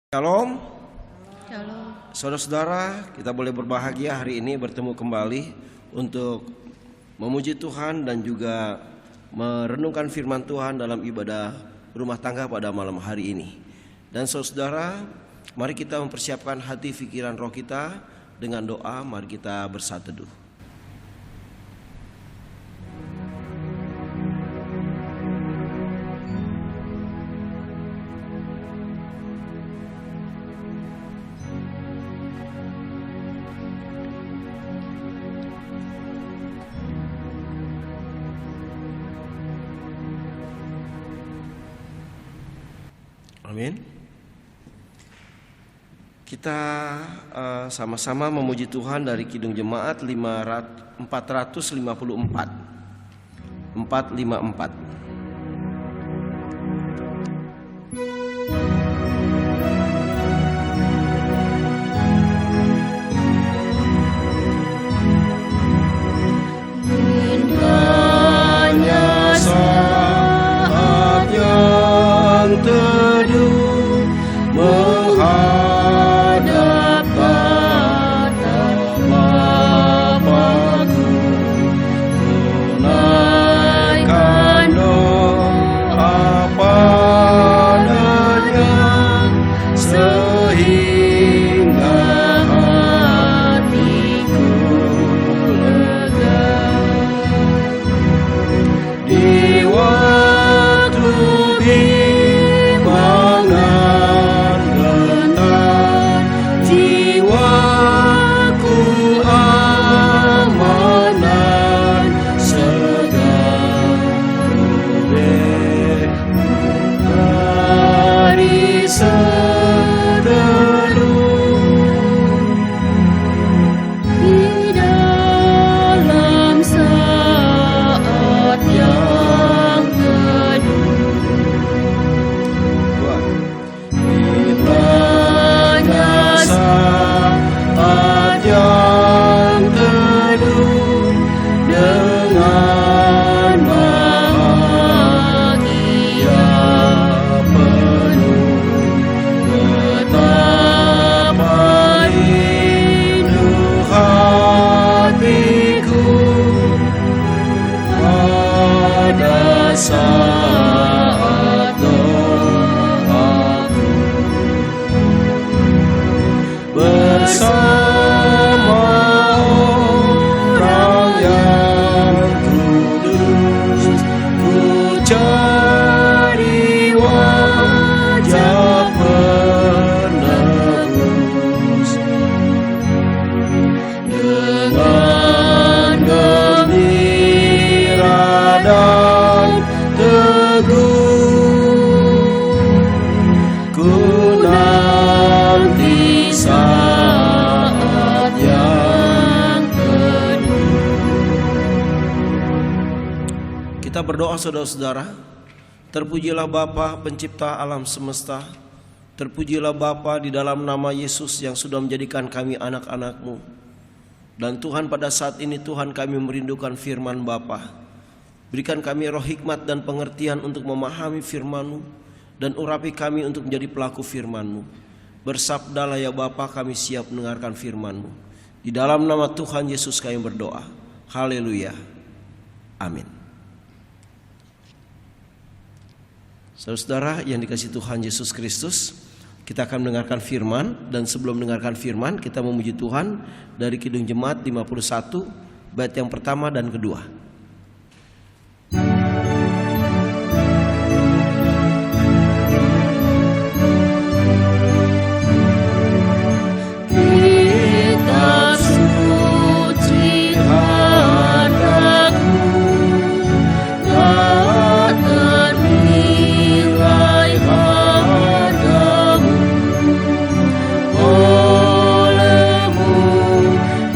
Shalom. Shalom. Saudara-saudara, kita boleh berbahagia hari ini bertemu kembali untuk memuji Tuhan dan juga merenungkan firman Tuhan dalam ibadah rumah tangga pada malam hari ini. Dan saudara-saudara, mari kita mempersiapkan hati, pikiran, roh kita dengan doa. Mari kita bersatu teduh. Amin. Kita sama-sama memuji Tuhan dari Kidung Jemaat 454. Berdoa saudara-saudara. Terpujilah Bapa pencipta alam semesta. Terpujilah Bapa di dalam nama Yesus yang sudah menjadikan kami anak-anak-Mu. Dan Tuhan, pada saat ini Tuhan, kami merindukan firman Bapa. Berikan kami roh hikmat dan pengertian untuk memahami firman-Mu, dan urapi kami untuk menjadi pelaku firman-Mu. Bersabdalah ya Bapa, kami siap mendengarkan firman-Mu. Di dalam nama Tuhan Yesus kami berdoa. Haleluya. Amin. Saudara-saudara yang dikasihi Tuhan Yesus Kristus, kita akan mendengarkan firman, dan sebelum mendengarkan firman kita memuji Tuhan dari Kidung Jemaat 51 bait yang pertama dan kedua.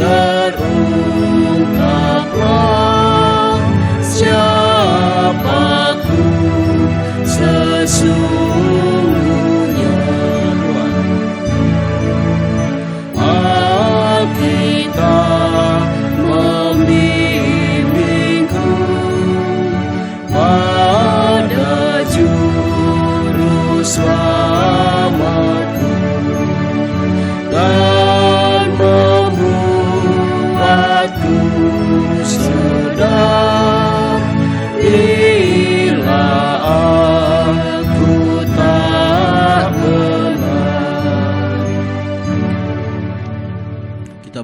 Terungkaplah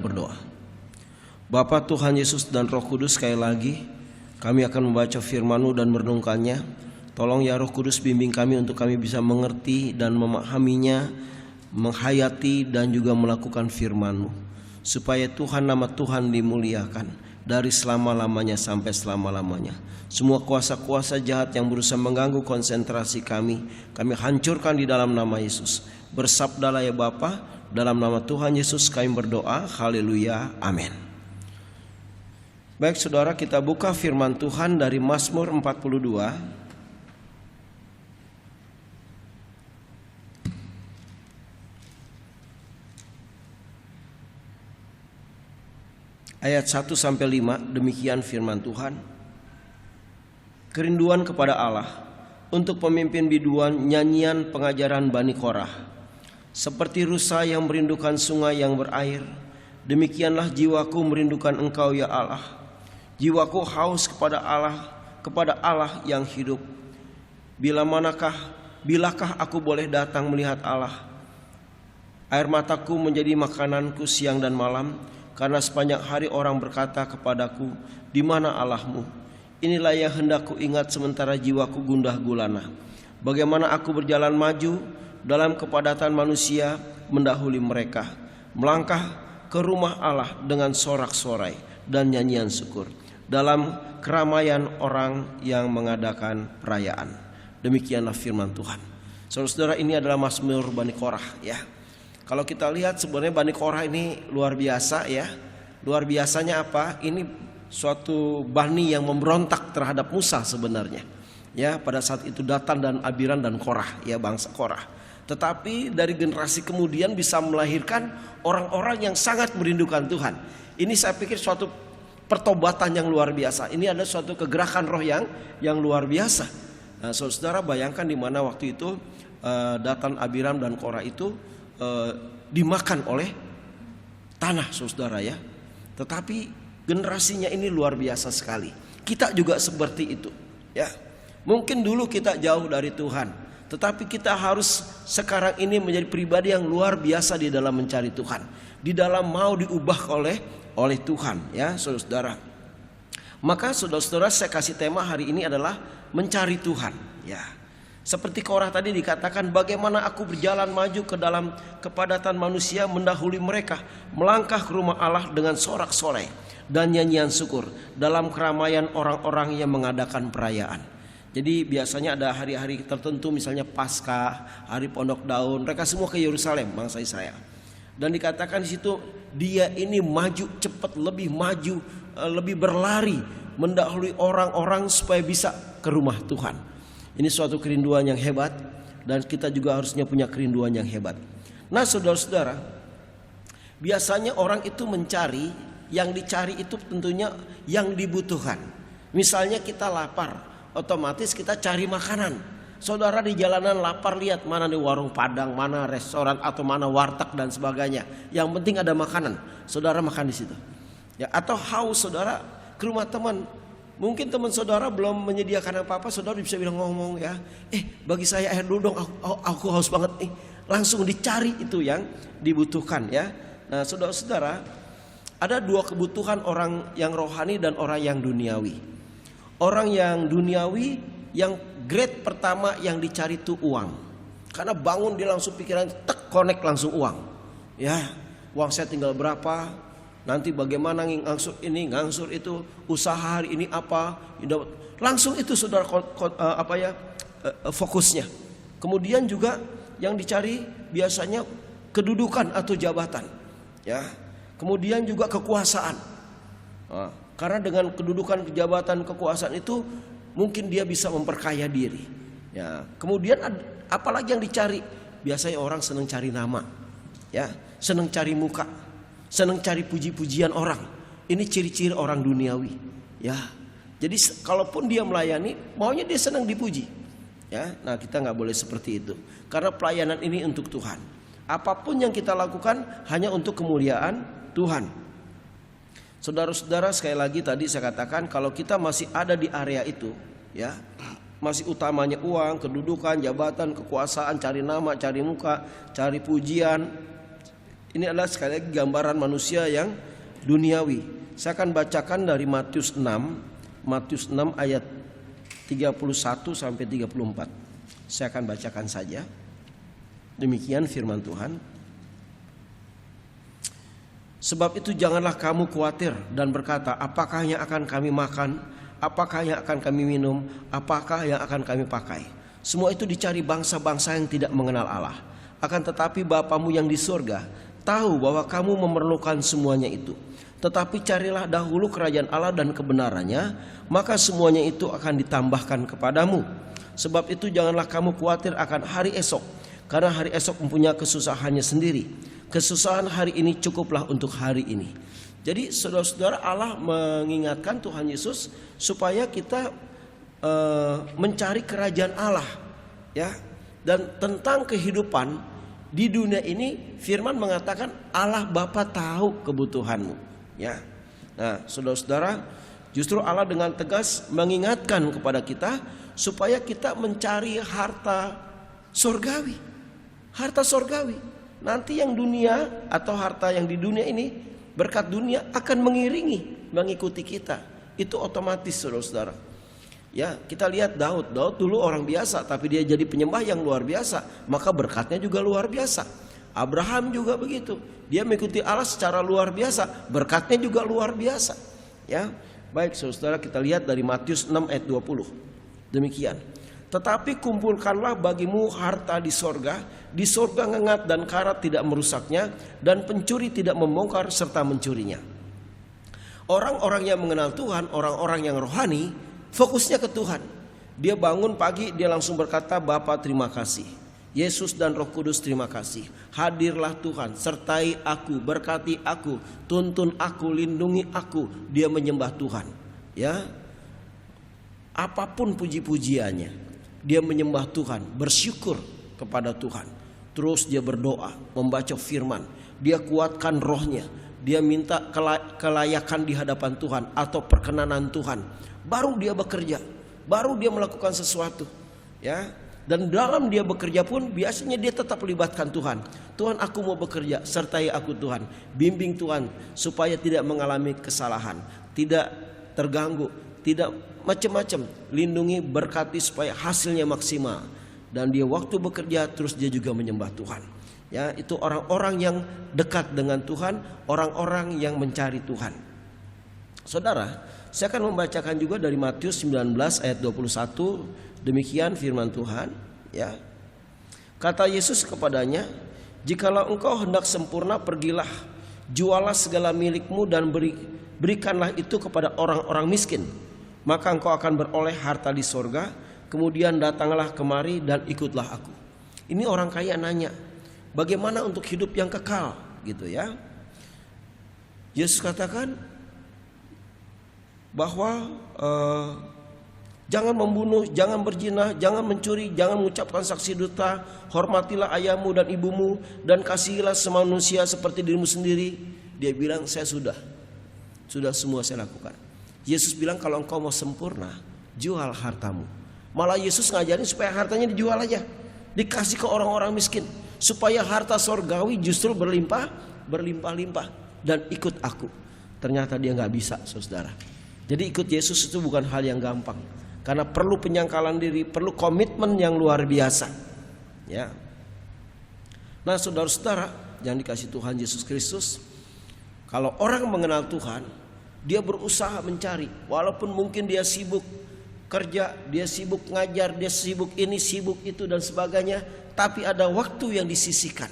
berdoa. Bapa, Tuhan Yesus dan Roh Kudus, sekali lagi kami akan membaca firman-Mu dan merenungkannya. Tolong ya Roh Kudus, bimbing kami untuk kami bisa mengerti dan memahaminya, menghayati dan juga melakukan firman-Mu, supaya Tuhan, nama Tuhan dimuliakan dari selama-lamanya sampai selama-lamanya. Semua kuasa-kuasa jahat yang berusaha mengganggu konsentrasi kami hancurkan di dalam nama Yesus. Bersabdalah ya Bapa, dalam nama Tuhan Yesus kami berdoa. Haleluya, amin. Baik saudara, kita buka firman Tuhan dari Mazmur 42 ayat 1 sampai 5. Demikian firman Tuhan. Kerinduan kepada Allah. Untuk pemimpin biduan, nyanyian pengajaran Bani Korah. Seperti rusa yang merindukan sungai yang berair, demikianlah jiwaku merindukan Engkau ya Allah. Jiwaku haus kepada Allah yang hidup. Bilakah aku boleh datang melihat Allah? Air mataku menjadi makananku siang dan malam, karena sepanjang hari orang berkata kepadaku, di mana Allahmu? Inilah yang hendak ku ingat sementara jiwaku gundah gulana. Bagaimana aku berjalan maju dalam kepadatan manusia mendahului mereka, melangkah ke rumah Allah dengan sorak-sorai dan nyanyian syukur, dalam keramaian orang yang mengadakan perayaan. Demikianlah firman Tuhan. Saudara-saudara, ini adalah Mazmur Bani Korah ya. Kalau kita lihat sebenarnya Bani Korah ini luar biasa ya. Luar biasanya apa? Ini suatu bani yang memberontak terhadap Musa sebenarnya. Ya, pada saat itu Datan dan Abiram dan Korah, ya bangsa Korah. Tetapi dari generasi kemudian bisa melahirkan orang-orang yang sangat merindukan Tuhan. Ini saya pikir suatu pertobatan yang luar biasa. Ini ada suatu kegerakan roh yang luar biasa. Nah, saudara bayangkan di mana waktu itu Datan, Abiram dan Korah itu dimakan oleh tanah, saudara ya. Tetapi generasinya ini luar biasa sekali. Kita juga seperti itu ya. Mungkin dulu kita jauh dari Tuhan, tetapi kita harus sekarang ini menjadi pribadi yang luar biasa di dalam mencari Tuhan, di dalam mau diubah oleh Tuhan ya saudara. Maka saudara-saudara, saya kasih tema hari ini adalah mencari Tuhan ya. Seperti Korah tadi dikatakan, bagaimana aku berjalan maju ke dalam kepadatan manusia mendahului mereka, melangkah ke rumah Allah dengan sorak-sorai dan nyanyian syukur, dalam keramaian orang-orang yang mengadakan perayaan. Jadi biasanya ada hari-hari tertentu, misalnya Paskah, hari Pondok Daun, mereka semua ke Yerusalem, bangsa Israel. Dan dikatakan di situ dia ini maju cepat, lebih maju, lebih berlari mendahului orang-orang supaya bisa ke rumah Tuhan. Ini suatu kerinduan yang hebat, dan kita juga harusnya punya kerinduan yang hebat. Nah saudara-saudara, biasanya orang itu mencari, yang dicari itu tentunya yang dibutuhkan. Misalnya kita lapar, otomatis kita cari makanan. Saudara di jalanan lapar, lihat mana nih warung Padang, mana restoran atau mana warteg dan sebagainya. Yang penting ada makanan, saudara makan di situ. Ya, atau haus saudara ke rumah teman. Mungkin teman saudara belum menyediakan apa-apa, saudara bisa bilang ngomong ya, bagi saya air dulu dong, aku haus banget. Langsung dicari itu yang dibutuhkan ya. Nah saudara-saudara, ada dua kebutuhan orang yang rohani dan orang yang duniawi. Orang yang duniawi, yang grade pertama yang dicari itu uang. Karena bangun dia langsung pikiran tek, connect langsung uang. Ya, uang saya tinggal berapa? Nanti bagaimana ngangsur ini, ngangsur itu, usaha hari ini apa? Langsung itu saudara fokusnya. Kemudian juga yang dicari biasanya kedudukan atau jabatan. Ya. Kemudian juga kekuasaan. Nah, karena dengan kedudukan, jabatan, kekuasaan itu mungkin dia bisa memperkaya diri. Ya. Kemudian apalagi yang dicari? Biasanya orang senang cari nama. Ya, senang cari muka, senang cari puji-pujian orang. Ini ciri-ciri orang duniawi. Ya, jadi kalaupun dia melayani, maunya dia senang dipuji. Ya, nah kita nggak boleh seperti itu. Karena pelayanan ini untuk Tuhan. Apapun yang kita lakukan hanya untuk kemuliaan Tuhan. Saudara-saudara, sekali lagi tadi saya katakan, kalau kita masih ada di area itu, ya, masih utamanya uang, kedudukan, jabatan, kekuasaan, cari nama, cari muka, cari pujian, Ini adalah sekali lagi gambaran manusia yang duniawi. Saya akan bacakan dari Matius 6 ayat 31 sampai 34. Saya akan bacakan saja. Demikian firman Tuhan. Sebab itu janganlah kamu khawatir dan berkata, apakah yang akan kami makan, apakah yang akan kami minum, apakah yang akan kami pakai. Semua itu dicari bangsa-bangsa yang tidak mengenal Allah. Akan tetapi Bapamu yang di surga tahu bahwa kamu memerlukan semuanya itu. Tetapi carilah dahulu kerajaan Allah dan kebenarannya, maka semuanya itu akan ditambahkan kepadamu. Sebab itu janganlah kamu khawatir akan hari esok, karena hari esok mempunyai kesusahannya sendiri. Kesusahan hari ini cukuplah untuk hari ini. Jadi saudara-saudara, Allah mengingatkan Tuhan Yesus supaya kita mencari kerajaan Allah, ya. Dan tentang kehidupan di dunia ini, firman mengatakan Allah Bapa tahu kebutuhanmu, ya. Nah, saudara-saudara, justru Allah dengan tegas mengingatkan kepada kita supaya kita mencari harta surgawi. Harta surgawi. Nanti yang dunia atau harta yang di dunia ini, berkat dunia akan mengikuti kita. Itu otomatis, saudara-saudara. Ya, kita lihat Daud dulu orang biasa, tapi dia jadi penyembah yang luar biasa, maka berkatnya juga luar biasa. Abraham juga begitu, dia mengikuti Allah secara luar biasa, berkatnya juga luar biasa. Ya, baik saudara, kita lihat dari Matius 6 ayat 20. Demikian. Tetapi kumpulkanlah bagimu harta di sorga ngengat dan karat tidak merusaknya, dan pencuri tidak membongkar serta mencurinya. Orang-orang yang mengenal Tuhan, orang-orang yang rohani, fokusnya ke Tuhan. Dia bangun pagi, dia langsung berkata, Bapa terima kasih, Yesus dan Roh Kudus terima kasih. Hadirlah Tuhan, sertai aku, berkati aku, tuntun aku, lindungi aku. Dia menyembah Tuhan, ya. Apapun puji-pujiannya, dia menyembah Tuhan, bersyukur kepada Tuhan. Terus dia berdoa, membaca firman, dia kuatkan rohnya, dia minta kelayakan di hadapan Tuhan atau perkenanan Tuhan. Baru dia bekerja, baru dia melakukan sesuatu, ya. Dan dalam dia bekerja pun biasanya dia tetap melibatkan Tuhan. Tuhan, aku mau bekerja, sertai aku Tuhan, bimbing Tuhan supaya tidak mengalami kesalahan, tidak terganggu, tidak macam-macam, lindungi, berkati supaya hasilnya maksimal. Dan dia waktu bekerja terus dia juga menyembah Tuhan. Ya, itu orang-orang yang dekat dengan Tuhan, orang-orang yang mencari Tuhan. Saudara, saya akan membacakan juga dari Matius 19 ayat 21. Demikian firman Tuhan, ya. Kata Yesus kepadanya, jikalau engkau hendak sempurna, pergilah, jualah segala milikmu dan berikanlah itu kepada orang-orang miskin, maka engkau akan beroleh harta di sorga. Kemudian datanglah kemari dan ikutlah aku. Ini orang kaya nanya, bagaimana untuk hidup yang kekal, gitu ya. Yesus katakan bahwa jangan membunuh, jangan berzina, jangan mencuri, jangan mengucapkan saksi dusta, hormatilah ayahmu dan ibumu, dan kasihilah semanusia seperti dirimu sendiri. Dia bilang, saya sudah semua saya lakukan. Yesus bilang, kalau engkau mau sempurna, jual hartamu. Malah Yesus ngajarin supaya hartanya dijual aja, dikasih ke orang-orang miskin, supaya harta sorgawi justru berlimpah-limpah, dan ikut aku. Ternyata dia nggak bisa, saudara. Jadi ikut Yesus itu bukan hal yang gampang, karena perlu penyangkalan diri, perlu komitmen yang luar biasa, ya. Nah, saudara-saudara yang dikasih Tuhan Yesus Kristus, kalau orang mengenal Tuhan, dia berusaha mencari, walaupun mungkin dia sibuk kerja, dia sibuk ngajar, dia sibuk ini, sibuk itu dan sebagainya, tapi ada waktu yang disisihkan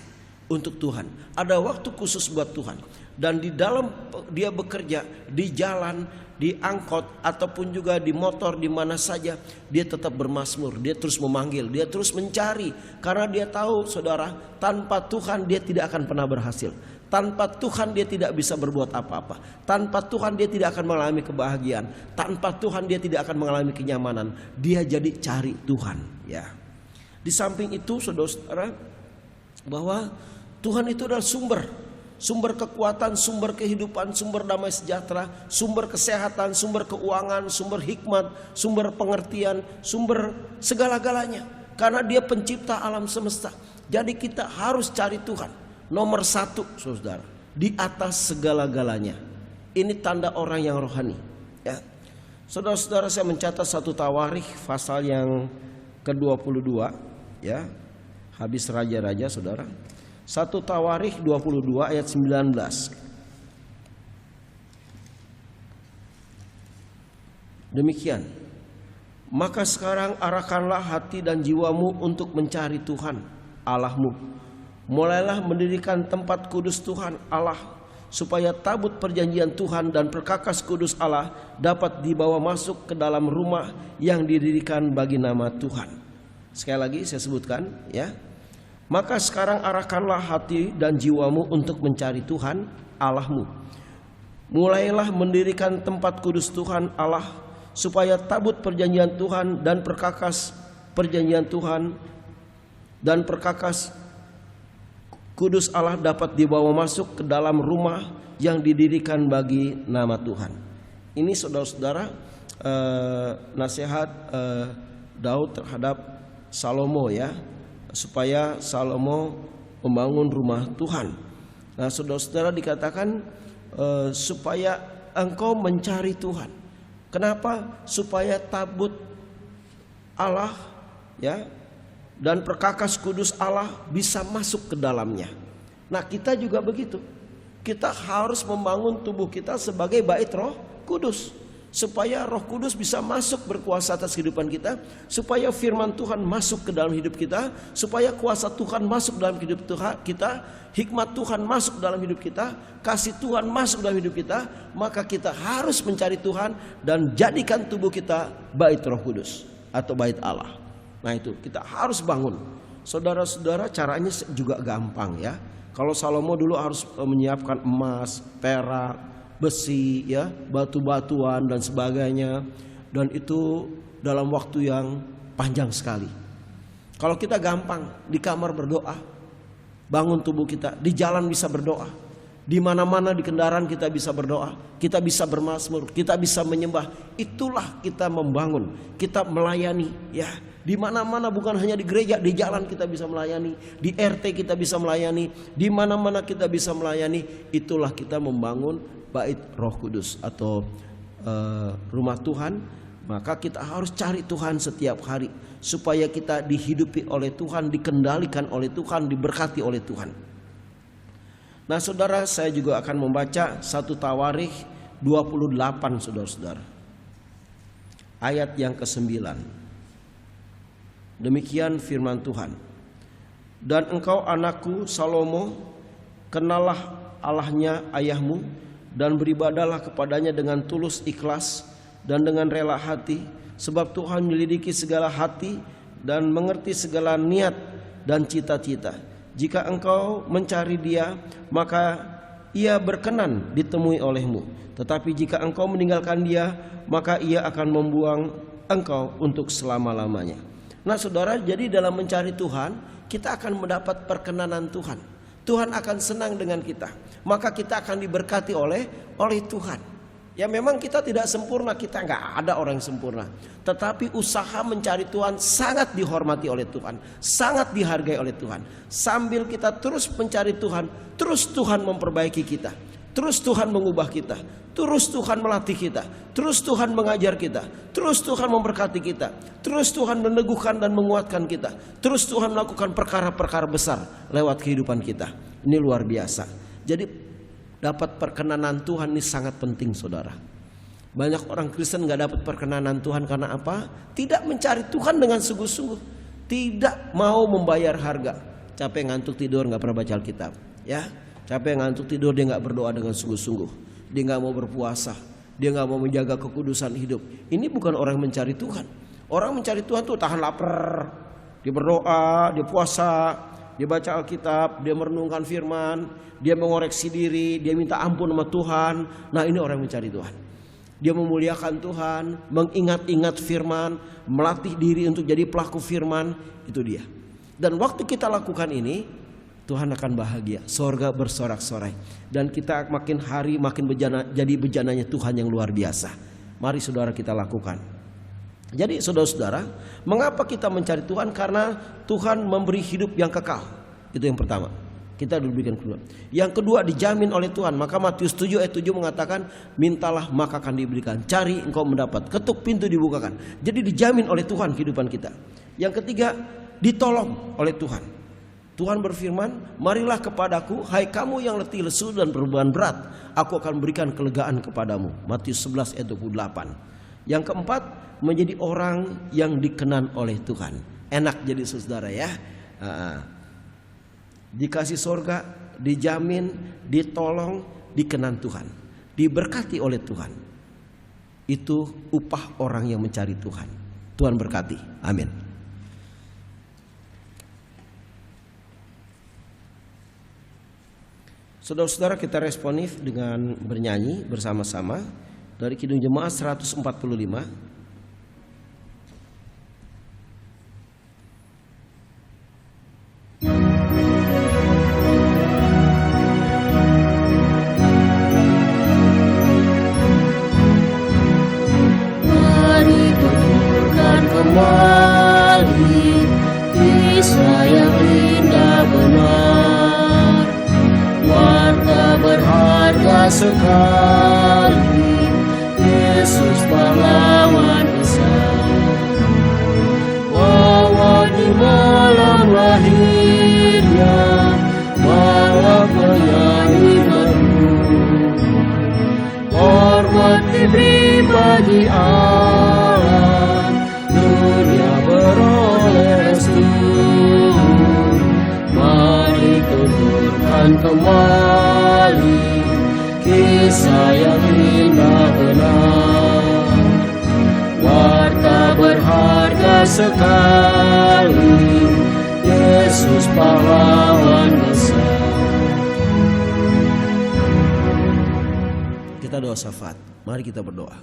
untuk Tuhan, ada waktu khusus buat Tuhan. Dan di dalam dia bekerja, di jalan, di angkot ataupun juga di motor, di mana saja, dia tetap bermazmur, dia terus memanggil, dia terus mencari, karena dia tahu, saudara, tanpa Tuhan dia tidak akan pernah berhasil. Tanpa Tuhan dia tidak bisa berbuat apa-apa. Tanpa Tuhan dia tidak akan mengalami kebahagiaan. Tanpa Tuhan dia tidak akan mengalami kenyamanan. Dia jadi cari Tuhan, ya. Di samping itu, saudara, bahwa Tuhan itu adalah sumber kekuatan, sumber kehidupan, sumber damai sejahtera, sumber kesehatan, sumber keuangan, sumber hikmat, sumber pengertian, sumber segala-galanya. Karena dia pencipta alam semesta. Jadi kita harus cari Tuhan. nomor satu, saudara, di atas segala-galanya. Ini tanda orang yang rohani, ya. Saudara-saudara, saya mencatat 1 Tawarikh pasal yang ke-22, ya. Habis raja-raja, saudara. 1 Tawarikh 22 ayat 19. Demikian. Maka sekarang arahkanlah hati dan jiwamu untuk mencari Tuhan Allahmu. Mulailah mendirikan tempat kudus Tuhan Allah, supaya tabut perjanjian Tuhan dan perkakas kudus Allah dapat dibawa masuk ke dalam rumah yang didirikan bagi nama Tuhan. Sekali lagi saya sebutkan, ya. Maka sekarang arahkanlah hati dan jiwamu untuk mencari Tuhan Allahmu. Mulailah mendirikan tempat kudus Tuhan Allah, supaya tabut perjanjian Tuhan dan perkakas perjanjian Tuhan dan perkakas kudus Allah dapat dibawa masuk ke dalam rumah yang didirikan bagi nama Tuhan. Ini saudara-saudara, nasihat Daud terhadap Salomo, ya, supaya Salomo membangun rumah Tuhan. Nah, saudara-saudara, dikatakan supaya engkau mencari Tuhan. Kenapa? Supaya tabut Allah, ya, dan perkakas kudus Allah bisa masuk ke dalamnya. Nah, kita juga begitu. Kita harus membangun tubuh kita sebagai bait Roh Kudus, supaya Roh Kudus bisa masuk berkuasa atas kehidupan kita, supaya firman Tuhan masuk ke dalam hidup kita, supaya kuasa Tuhan masuk dalam hidup kita, hikmat Tuhan masuk dalam hidup kita, kasih Tuhan masuk dalam hidup kita. Maka kita harus mencari Tuhan dan jadikan tubuh kita bait Roh Kudus atau bait Allah. Nah, itu kita harus bangun. Saudara-saudara, caranya juga gampang, ya. Kalau Salomo dulu harus menyiapkan emas, perak, besi, ya, batu-batuan dan sebagainya, dan itu dalam waktu yang panjang sekali. Kalau kita gampang di kamar berdoa, bangun tubuh kita, di jalan bisa berdoa, di mana-mana di kendaraan kita bisa berdoa, kita bisa bermazmur, kita bisa menyembah. Itulah kita membangun, kita melayani, ya. Di mana-mana, bukan hanya di gereja, di jalan kita bisa melayani, di RT kita bisa melayani, di mana-mana kita bisa melayani. Itulah kita membangun bait Roh Kudus atau rumah Tuhan. Maka kita harus cari Tuhan setiap hari, supaya kita dihidupi oleh Tuhan, dikendalikan oleh Tuhan, diberkati oleh Tuhan. Nah, saudara, saya juga akan membaca 1 Tawarikh 28, saudara-saudara, ayat yang ke-9. Demikian firman Tuhan. Dan engkau anakku Salomo, kenallah Allahnya ayahmu, dan beribadahlah kepadanya dengan tulus ikhlas dan dengan rela hati, sebab Tuhan menyelidiki segala hati dan mengerti segala niat dan cita-cita. Jika engkau mencari Dia, maka Ia berkenan ditemui olehmu. Tetapi jika engkau meninggalkan Dia, maka Ia akan membuang engkau untuk selama-lamanya. Nah, saudara, jadi dalam mencari Tuhan, kita akan mendapat perkenanan Tuhan. Tuhan akan senang dengan kita. Maka kita akan diberkati oleh Tuhan. Ya, memang kita tidak sempurna, kita nggak ada orang yang sempurna. Tetapi usaha mencari Tuhan sangat dihormati oleh Tuhan, sangat dihargai oleh Tuhan. Sambil kita terus mencari Tuhan, terus Tuhan memperbaiki kita, terus Tuhan mengubah kita, terus Tuhan melatih kita, terus Tuhan mengajar kita, terus Tuhan memberkati kita, terus Tuhan meneguhkan dan menguatkan kita, terus Tuhan melakukan perkara-perkara besar lewat kehidupan kita. Ini luar biasa. Jadi dapat perkenanan Tuhan ini sangat penting, saudara. Banyak orang Kristen gak dapat perkenanan Tuhan karena apa? Tidak mencari Tuhan dengan sungguh-sungguh, tidak mau membayar harga. Capek ngantuk tidur, gak pernah baca Alkitab, ya. Capek ngantuk tidur, dia gak berdoa dengan sungguh-sungguh. Dia gak mau berpuasa, dia gak mau menjaga kekudusan hidup. Ini bukan orang yang mencari Tuhan. Orang mencari Tuhan tuh tahan lapar, dia berdoa, dia puasa, dia baca Alkitab, dia merenungkan firman, dia mengoreksi diri, dia minta ampun sama Tuhan. Nah, ini orang yang mencari Tuhan. Dia memuliakan Tuhan, mengingat-ingat firman, melatih diri untuk jadi pelaku firman. Itu dia. Dan waktu kita lakukan ini, Tuhan akan bahagia, sorga bersorak-sorai, dan kita makin hari makin jadi bejananya Tuhan yang luar biasa. Mari saudara kita lakukan. Jadi saudara-saudara, mengapa kita mencari Tuhan? Karena Tuhan memberi hidup yang kekal. Itu yang pertama. Kita diberikan kedua. Yang kedua dijamin oleh Tuhan. Maka Matius 7 ayat 7 mengatakan, mintalah maka akan diberikan, cari engkau mendapat, ketuk pintu dibukakan. Jadi dijamin oleh Tuhan kehidupan kita. Yang ketiga, ditolong oleh Tuhan. Tuhan berfirman, marilah kepadaku hai kamu yang letih lesu dan berbeban berat, aku akan berikan kelegaan kepadamu. Matius 11 ayat 28. Yang keempat, menjadi orang yang dikenan oleh Tuhan. Enak jadi saudara ya. Dikasih surga, dijamin, ditolong, dikenan Tuhan, diberkati oleh Tuhan. Itu upah orang yang mencari Tuhan. Tuhan berkati. Amin. Saudara-saudara, kita responsif dengan bernyanyi bersama-sama dari Kidung Jemaat 145. Kisah yang indah benar, warta berharga sekali, Yesus pahlawan besar. Bahwa di malam lahirnya, malam penyanyi baru, hormat diberi bagi Allah, dunia beroleh restu. Mari tuturkan kembali kisah yang indah benar, warta berharga sekali, Yesus pahlawan besar. Kita doa syafaat. Mari kita berdoa.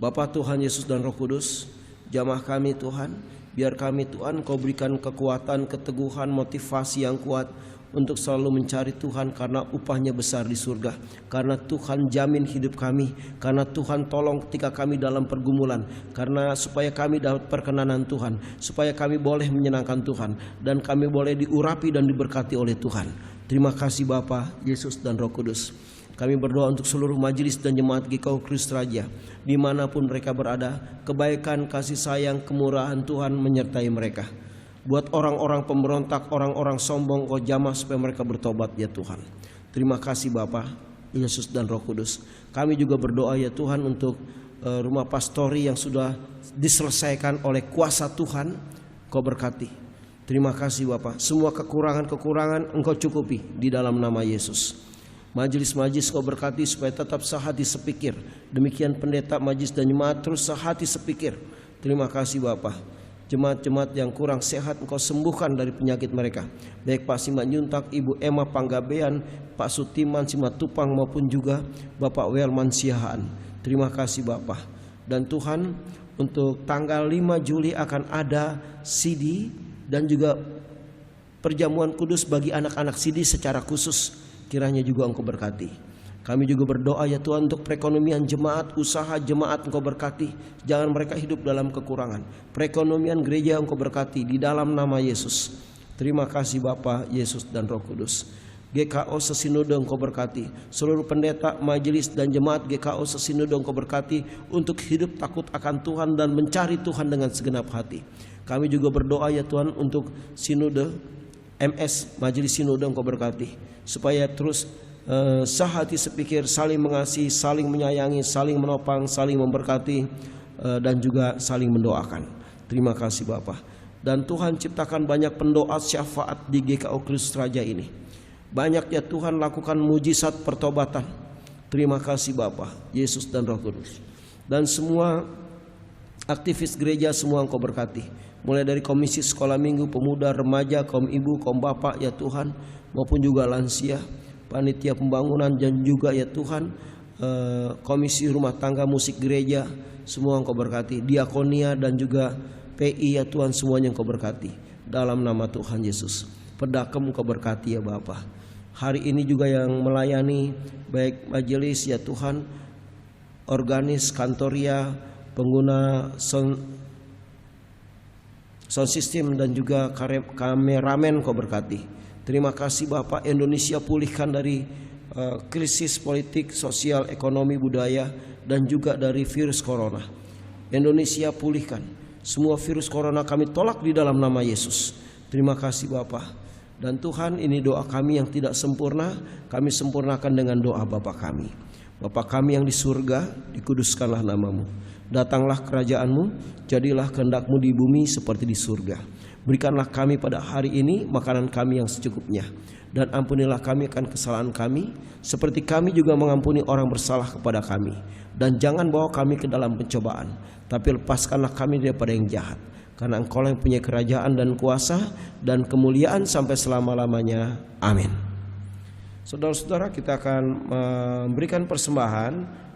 Bapa Tuhan Yesus dan Roh Kudus, jamah kami Tuhan, biar kami Tuhan Kau berikan kekuatan, keteguhan, motivasi yang kuat untuk selalu mencari Tuhan, karena upahnya besar di surga. Karena Tuhan jamin hidup kami, karena Tuhan tolong ketika kami dalam pergumulan, karena supaya kami dapat perkenanan Tuhan, supaya kami boleh menyenangkan Tuhan, dan kami boleh diurapi dan diberkati oleh Tuhan. Terima kasih Bapa, Yesus dan Roh Kudus. Kami berdoa untuk seluruh majelis dan jemaat GKU Kristus Raja, dimanapun mereka berada, kebaikan, kasih sayang, kemurahan Tuhan menyertai mereka. Buat orang-orang pemberontak, orang-orang sombong, Kau jamah supaya mereka bertobat ya Tuhan. Terima kasih Bapa, Yesus dan Roh Kudus. Kami juga berdoa ya Tuhan untuk rumah pastori yang sudah diselesaikan oleh kuasa Tuhan, Kau berkati. Terima kasih Bapa, semua kekurangan-kekurangan Engkau cukupi di dalam nama Yesus. Majelis-majelis Kau berkati supaya tetap sehati sepikir. Demikian pendeta, majelis dan jemaat terus sehati sepikir. Terima kasih Bapa. Jemaat-jemaat yang kurang sehat Engkau sembuhkan dari penyakit mereka. Baik Pak Simanjuntak, Ibu Emma Panggabean, Pak Sutiman Simatupang maupun juga Bapak Welman Siahaan. Terima kasih Bapa. Dan Tuhan, untuk tanggal 5 Juli akan ada CD dan juga perjamuan kudus bagi anak-anak CD secara khusus. Kiranya juga Engkau berkati. Kami juga berdoa ya Tuhan untuk perekonomian jemaat, usaha jemaat Engkau berkati. Jangan mereka hidup dalam kekurangan. Perekonomian gereja Engkau berkati di dalam nama Yesus. Terima kasih Bapa, Yesus dan Roh Kudus. GKO Sesinode Engkau berkati. Seluruh pendeta, majelis dan jemaat GKO Sesinode Engkau berkati untuk hidup takut akan Tuhan dan mencari Tuhan dengan segenap hati. Kami juga berdoa ya Tuhan untuk Sinode MS, Majelis Sinode Engkau berkati, supaya terus sehati sepikir, saling mengasihi, saling menyayangi, saling menopang, saling memberkati, dan juga saling mendoakan. Terima kasih Bapa. Dan Tuhan ciptakan banyak pendoa syafaat di GKO Kristus Raja ini. Banyak ya Tuhan lakukan mujizat pertobatan. Terima kasih Bapa, Yesus dan Roh Kudus. Dan semua aktivis gereja semua Engkau berkati. Mulai dari komisi sekolah minggu, pemuda, remaja, kaum ibu, kaum bapak ya Tuhan, maupun juga lansia, panitia pembangunan, dan juga ya Tuhan komisi rumah tangga, musik gereja, semua Engkau berkati. Diakonia dan juga PI ya Tuhan, semuanya Engkau berkati dalam nama Tuhan Yesus. Pedakem Engkau berkati ya Bapa. Hari ini juga yang melayani baik majelis ya Tuhan, organis, kantoria, pengguna sound system dan juga kameramen Kau berkati. Terima kasih Bapak, Indonesia pulihkan dari krisis politik, sosial, ekonomi, budaya, dan juga dari virus corona. Indonesia pulihkan. Semua virus corona kami tolak di dalam nama Yesus. Terima kasih Bapak. Dan Tuhan, ini doa kami yang tidak sempurna, kami sempurnakan dengan doa Bapa kami. Bapa kami yang di surga, dikuduskanlah namamu. Datanglah kerajaan-Mu, jadilah kehendak-Mu di bumi seperti di surga. Berikanlah kami pada hari ini makanan kami yang secukupnya. Dan ampunilah kami akan kesalahan kami, seperti kami juga mengampuni orang bersalah kepada kami. Dan jangan bawa kami ke dalam pencobaan, tapi lepaskanlah kami daripada yang jahat. Karena Engkau yang punya kerajaan dan kuasa dan kemuliaan sampai selama-lamanya. Amin. Saudara-saudara, kita akan memberikan persembahan.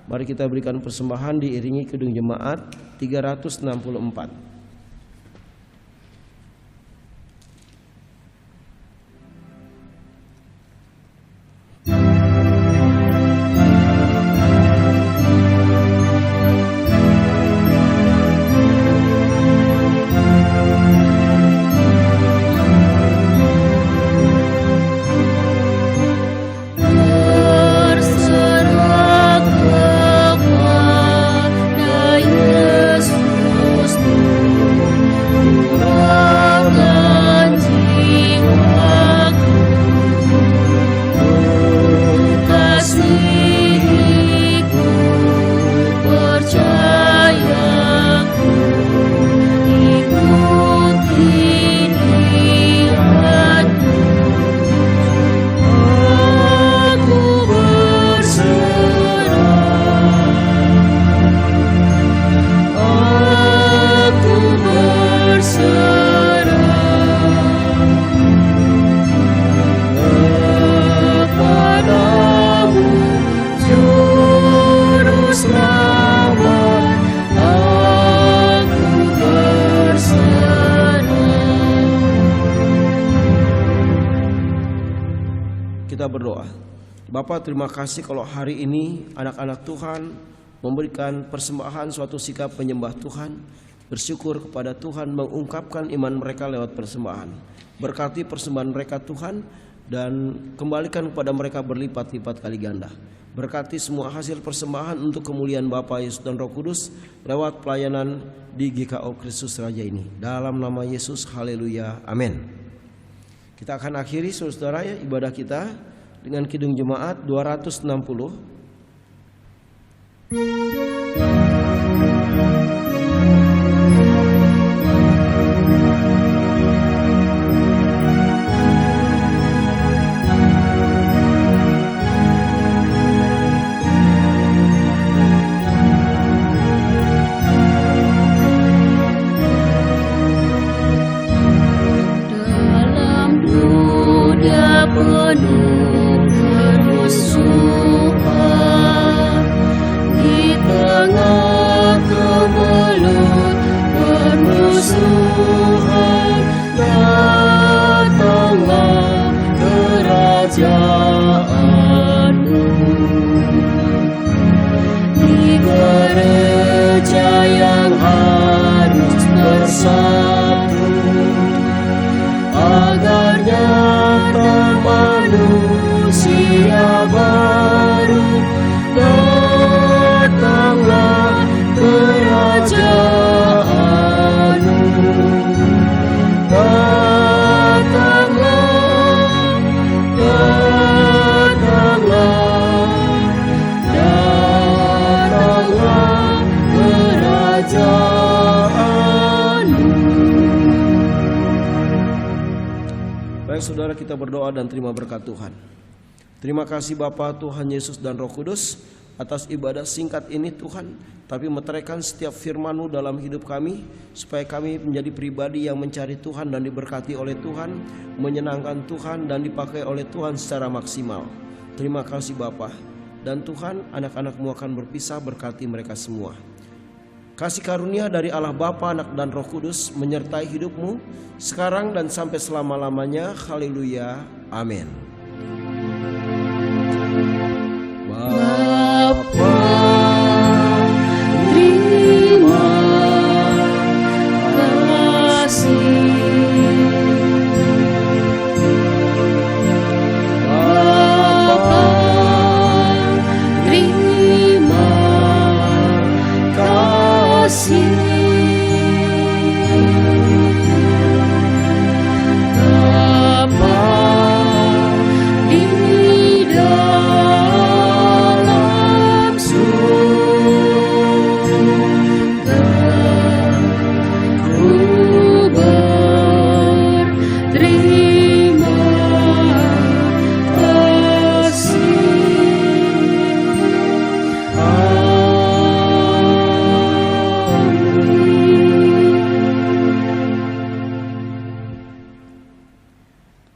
Mari kita berikan persembahan diiringi Kidung Jemaat 364. Kita berdoa. Bapa, terima kasih kalau hari ini anak-anak Tuhan memberikan persembahan suatu sikap penyembah Tuhan, bersyukur kepada Tuhan, mengungkapkan iman mereka lewat persembahan. Berkati persembahan mereka Tuhan, dan kembalikan kepada mereka berlipat-lipat kali ganda. Berkati semua hasil persembahan untuk kemuliaan Bapa, Yesus dan Roh Kudus lewat pelayanan di GKO Kristus Raja ini. Dalam nama Yesus, haleluya, amin. Kita akan akhiri saudara ya ibadah kita dengan Kidung Jemaat 260. Penuh kerusuhan, di tengah kemelut permusuhan, datanglah kerajaan-Mu. Di gereja yang harus bersatu, agar nyata manusia baru, datanglah kerajaan-Mu. Datanglah, datanglah kerajaan-Mu. Baik saudara, kita berdoa dan terima berkat Tuhan. Terima kasih Bapa, Tuhan Yesus dan Roh Kudus atas ibadah singkat ini Tuhan, tapi meteraikan setiap firman-Mu dalam hidup kami, supaya kami menjadi pribadi yang mencari Tuhan dan diberkati oleh Tuhan, menyenangkan Tuhan dan dipakai oleh Tuhan secara maksimal. Terima kasih Bapa. Dan Tuhan, anak-anak-Mu akan berpisah, berkati mereka semua. Kasih karunia dari Allah Bapa, Anak dan Roh Kudus menyertai hidup-Mu sekarang dan sampai selama-lamanya. Haleluya, amin. Bapa, terima kasih.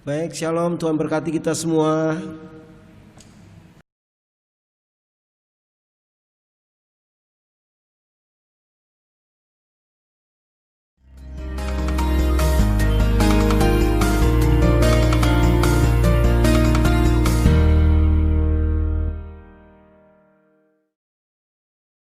Baik, shalom, Tuhan berkati kita semua.